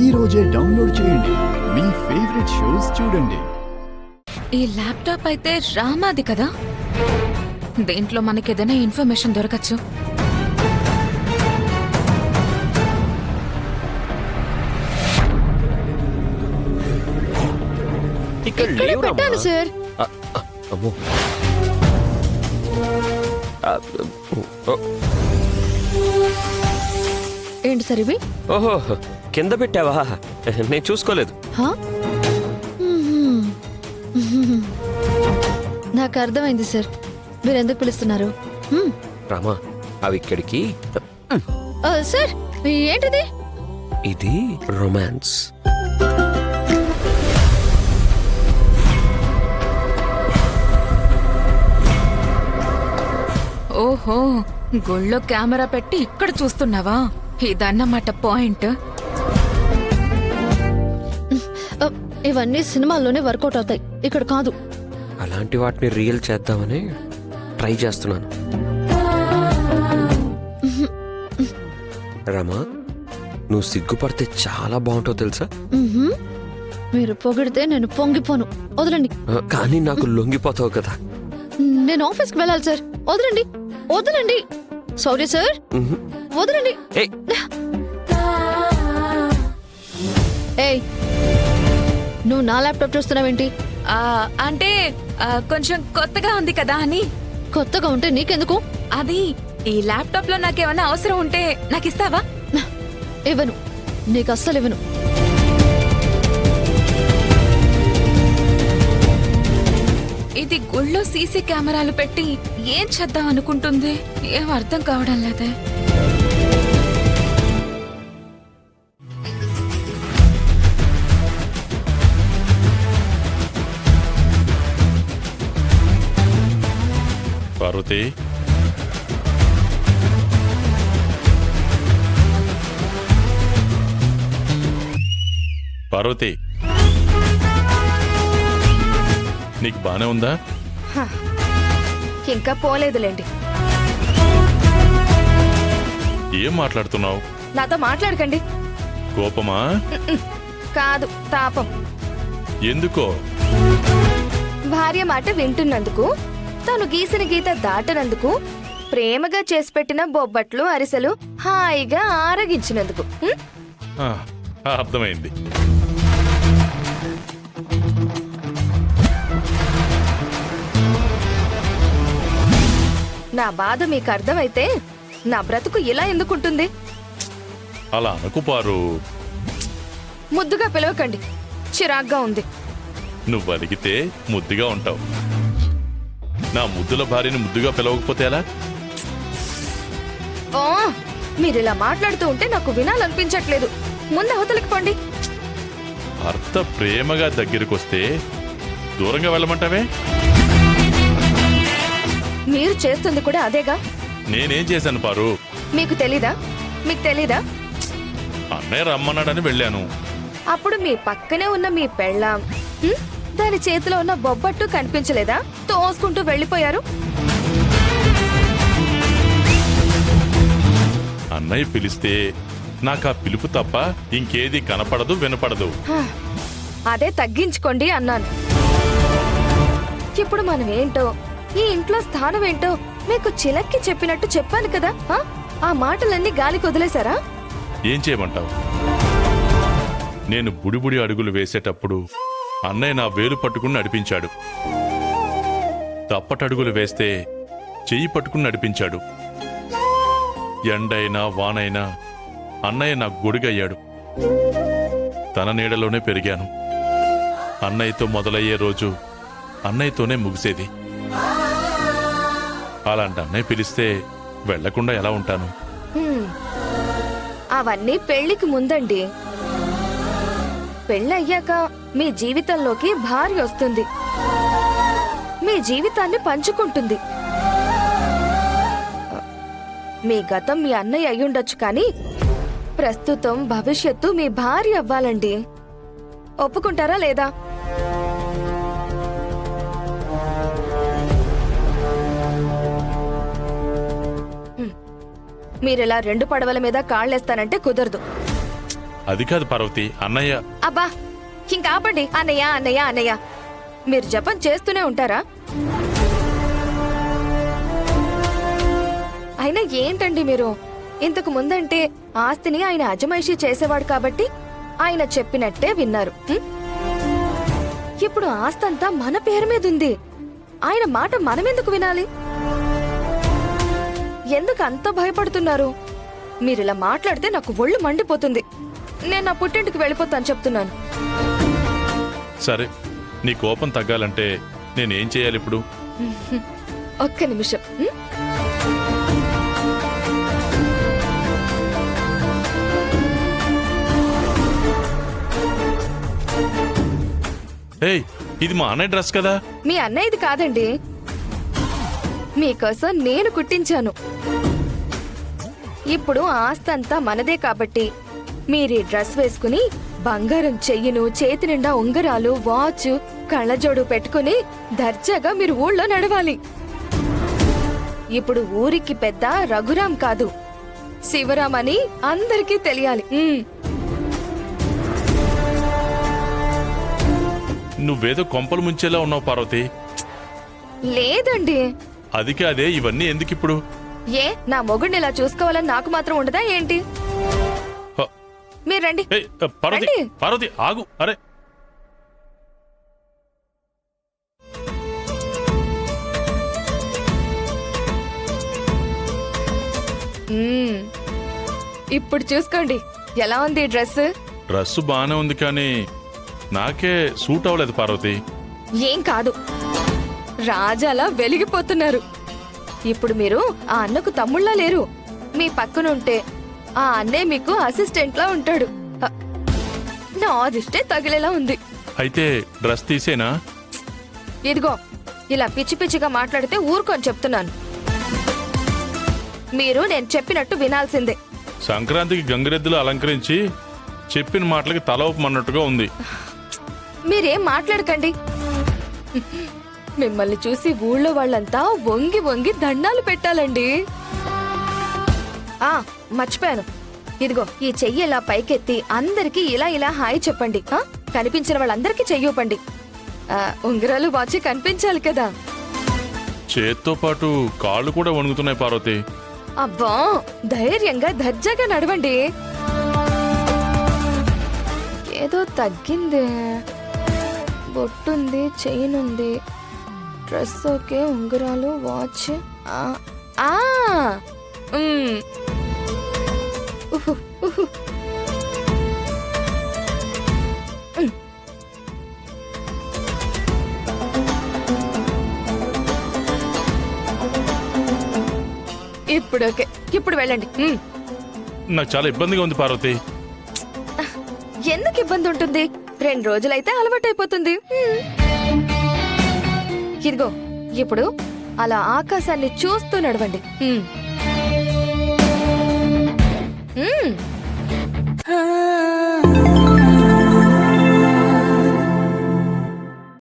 ఈ రోజే డౌన్లోడ్ చేయండి. మీ ఫేవరెట్ షోస్ చూడండి. ఈ ల్యాప్టాప్ అయితే రామాది కదా, దేంట్లో మనకేదైనా ఇన్ఫర్మేషన్ దొరకచ్చు. ఇక్కడ పెట్టాను సార్. అమ్మో. ఏంటి సార్ ఇవి? ఓహో, కింద పెట్టావా? నేను చూసుకోలేదు. హా? నాకు అర్థమైంది సార్, మీరు ఎందుకు పిలుస్తున్నారు. రామా, అవి ఇక్కడికి. సార్ ఏంటిది? ఇది రొమాన్స్. ఓహో, గుళ్ళో కెమెరా పెట్టి ఇక్కడ చూస్తున్నావా? ఇదన్నమాట పాయింట్. ఇవన్నీ సినిమాల్లోనే వర్కౌట్ అవుతాయి, ఇక్కడ కాదు. అలాంటి వాటిని రియల్ చేద్దామని ట్రై చేస్తున్నాను. రామా, నువ్వు సిగ్గుపడితే చాలా బాగుంటావు తెలుసా? మీరు పొగిడితే నేను పొంగిపోను, వదలండి. కానీ నాకు లొంగిపోతావు కదా. నేను ఆఫీస్కి వెళ్ళాలి సార్, వదలండి వదలండి. సారీ సార్, వదలండి. ఏయ్, ఏయ్, నువ్వు నా ల్యాప్టాప్ చూస్తున్నావేంటి? అంటే కొంచెం కొత్తగా ఉంది కదా అని. కొత్తగా ఉంటే నీకెందుకు? అది ఈ ల్యాప్టాప్ లో నాకేమైనా అవసరం ఉంటే నాకు ఇస్తావా? ఇవ్వను, నీకు అస్సలు ఇవ్వను. ఇది గుళ్ళో సీసీ కెమెరాలు పెట్టి ఏం చేద్దాం అనుకుంటుంది? ఏం అర్థం కావడం లేదే. పార్వతి, పార్వతి, నీకు బానే ఉందా? ఇంకా పోలేదులేండి. ఏం మాట్లాడుతున్నావు? నాతో మాట్లాడకండి. కోపమా? కాదు, తాపం. ఎందుకో? భార్య మాట వింటున్నందుకు, తను గీసిన గీత దాటనందుకు, ప్రేమగా చేసి పెట్టిన బొబ్బట్లు అరిసెలు హాయిగా ఆరగించినందుకు. ఆ, అర్థమైంది. నా బాధ మీకు అర్థమైతే నా బ్రతుకు ఇలా ఎందుకుంటుంది? అలా అనుకు పారు. ముద్దుగా పిలవకండి, చిరాగ్గా ఉంది. నువ్వు అడిగితే ముద్దుగా ఉంటావు. నా ముద్దుల భార్యని ముద్దుగా పిలవకపోతే ఎలా? ఓ, మీరిలా మాట్లాడుతూ ఉంటే నాకు వినాలనిపించట్లేదు. ముందు అవతలికి పోండి. భర్త ప్రేమగా దగ్గరకొస్తే దూరంగా వెళ్ళమంటావే? మీరు చేస్తుంది కూడా అదేగా. నేనేం చేశాను పారు? మీకు తెలీదా? మీకు తెలీదా? అన్నయ్య రమ్మన్నాడని వెళ్ళాను. అప్పుడు మీ పక్కనే ఉన్న మీ పెళ్ళాం దాని చేతిలో ఉన్న బొబ్బట్టు కనిపించలేదా? తోసుకుంటూ వెళ్ళిపోయారు. అన్నయ్య పిలిస్తే నాకు ఆ పిలుపు తప్ప ఇంకేది కనపడదు, వినపడదు. అదే తగ్గించుకోండి అన్నాను. ఇప్పుడు మనం ఏంటో, ఈ ఇంట్లో స్థానం ఏంటో మీకు చిలక్కి చెప్పినట్టు చెప్పాను కదా. ఆ మాటలన్నీ గాలికి వదిలేశారా? ఏం చేయమంటావు? నేను బుడిబుడి అడుగులు వేసేటప్పుడు అన్నయ్య నా వేలు పట్టుకుని నడిపించాడు. తప్పటడుగులు వేస్తే చెయ్యి పట్టుకుని నడిపించాడు. ఎండైనా వానైనా అన్నయ్య నాకు గొడుగయ్యాడు. తన నీడలోనే పెరిగాను. అన్నయ్యతో మొదలయ్యే రోజు అన్నయ్యతోనే ముగిసేది. అలాంటి అన్నయ్య పిలిస్తే వెళ్లకుండా ఎలా ఉంటాను? అవన్నీ పెళ్లికి ముందండి. పెళ్ళయ్యాక మీ జీవితంలోకి భార్య వస్తుంది, మీ జీవితాన్ని పంచుకుంటుంది. మీ గతం మీ అన్నయ్య అయ్యుండొచ్చు, కానీ ప్రస్తుతం భవిష్యత్తు మీ భార్య అవ్వాలండి. ఒప్పుకుంటారా లేదా? మీరిలా రెండు పడవల మీద కాళ్ళేస్తానంటే కుదరదు. అది కాదు పార్వతి, అన్నయ్య. అబ్బా ఇంకా ఆపండి. అన్నయ్య అన్నయ్య అన్నయ్య మీరు జపం చేస్తూనే ఉంటారా? అయినా ఏంటండి మీరు? ఇంతకు ముందంటే ఆస్తిని ఆయన అజమాయిషీ చేసేవాడు కాబట్టి ఆయన చెప్పినట్టే విన్నారు. ఇప్పుడు ఆస్తంతా మన పేరు మీద ఉంది. ఆయన మాట మనమెందుకు వినాలి? ఎందుకు అంత భయపడుతున్నారు? మీరిలా మాట్లాడితే నాకు ఒళ్ళు మండిపోతుంది. నేను నా పుట్టింటికి వెళ్ళిపోతాను చెప్తున్నాను. సరే, నీ కోపం తగ్గాలంటే నేనేం చేయాలి ఇప్పుడు? ఒక్క నిమిషం. ఏయ్, ఇది మా అన్నయ్య డ్రెస్ కదా? మీ అన్నయ్యది కాదండి, మీకోసం నేను కుట్టించాను. ఇప్పుడు ఆస్తంతా మనదే కాబట్టి మీరీ డ్రెస్ వేసుకుని బంగారం చెయ్యిను, చేతి నిండా ఉంగరాలు, వాచ్, కళ్ళజోడు పెట్టుకుని దర్జాగా మీరు ఊళ్ళో నడవాలి. ఇప్పుడు ఊరికి పెద్ద రఘురాం కాదు, శివరాం అని అందరికీ తెలియాలి. నువ్వేదో కొంపలు ముంచేలా ఉన్నావు పార్వతి. లేదండి. అది కాదే, ఇవన్నీ ఎందుకిప్పుడు? ఏ నా మొగుడిని ఇలా చూసుకోవాలని నాకు మాత్రం ఉండదా ఏంటి? హ, మీరు రండి. ఏయ్, పార్వతి, రండి. పార్వతి ఆగు. అరే, ఇప్పుడు చూసుకోండి ఎలా ఉంది ఈ డ్రెస్. డ్రెస్ బానే ఉంది కానీ నాకే సూట్ అవ్వలేదు పార్వతి. ఏం కాదు, రాజాలా వెలిగిపోతున్నారు. ఇప్పుడు మీరు ఆ అన్నకు తమ్ముళ్ళ లేరు. మీ పక్కనుంటే ఆ అన్నే మీకు అసిస్టెంట్ లా ఉంటాడు. నా ఆదిష్టే తగిలేలా ఉంది. అయితే డ్రెస్ తీసేనా? ఇదిగో ఇలా పిచ్చి పిచ్చిగా మాట్లాడితే ఊరుకొని చెప్తున్నాను. మీరు నేను చెప్పినట్టు వినాల్సిందే. సంక్రాంతికి గంగిరెద్దులు అలంకరించి చెప్పిన మాటలకి తల ఊపమన్నట్టుగా ఉంది. మీరేం మాట్లాడకండి. మిమ్మల్ని చూసి ఊళ్ళో వాళ్ళంతా వంగి వంగి దండాలు పెట్టాలండి. మర్చిపోయాను. ఇదిగో ఈ చెయ్యి ఇలా పైకెత్తి అందరికీ ఇలా ఇలా హాయ్ చెప్పండి. కనిపించిన వాళ్ళందరికీ చెయ్యూపండి. ఉంగరాలు వాచి కనిపించాలి కదా. చేత్తో పాటు కాళ్ళు కూడా వణుకుతున్నాయి పార్వతి. అబ్బా ధైర్యంగా దర్జాగా నడవండి. ఏదో తగ్గిందే. బొట్టుంది, చైన్ ఉంది, డ్రెస్ ఓకే, ఉంగరాలు, వాచ్. ఇప్పుడు ఓకే, ఇప్పుడు వెళ్ళండి. నాకు చాలా ఇబ్బందిగా ఉంది పార్వతి. ఎందుకు ఇబ్బంది ఉంటుంది? 2 రోజులైతే అలవాటైపోతుంది. ఇదిగో ఇప్పుడు అలా ఆకాశాన్ని చూస్తూ నడవండి.